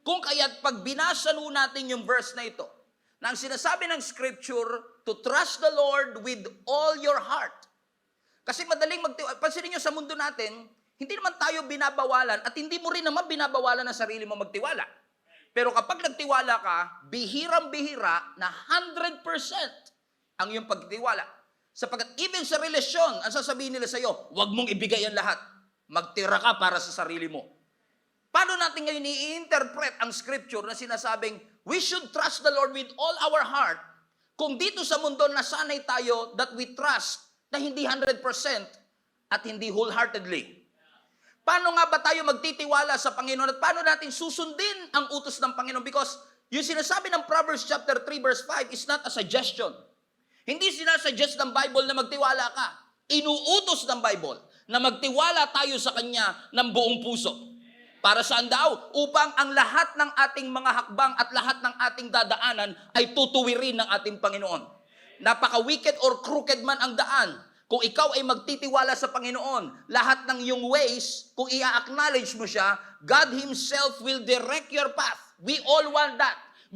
Kung kaya't pag binasa natin yung verse na ito, na ang sinasabi ng Scripture, to trust the Lord with all your heart. Kasi madaling pansinin nyo sa mundo natin, hindi naman tayo binabawalan at hindi mo rin naman binabawalan ang sarili mo magtiwala. Pero kapag nagtiwala ka, bihirang-bihira na 100% ang iyong pagtiwala. Sapagkat even sa relasyon, ang sasabihin nila sa iyo, huwag mong ibigay ang lahat. Magtira ka para sa sarili mo. Paano natin ngayon i-interpret ang Scripture na sinasabing, we should trust the Lord with all our heart, kung dito sa mundo nasanay tayo that we trust na hindi 100% at hindi wholeheartedly. Paano nga ba tayo magtitiwala sa Panginoon at paano natin susundin ang utos ng Panginoon? Because yung sinasabi ng Proverbs chapter 3 verse 5 is not a suggestion. Hindi sinasuggest ng Bible na magtiwala ka. Inuutos ng Bible na magtiwala tayo sa Kanya ng buong puso. Para saan daw? Upang ang lahat ng ating mga hakbang at lahat ng ating dadaanan ay tutuwirin ng ating Panginoon. Napaka-wicked or crooked man ang daan. Kung ikaw ay magtitiwala sa Panginoon, lahat ng iyong ways, kung i-acknowledge mo siya, God Himself will direct your path. We all want that.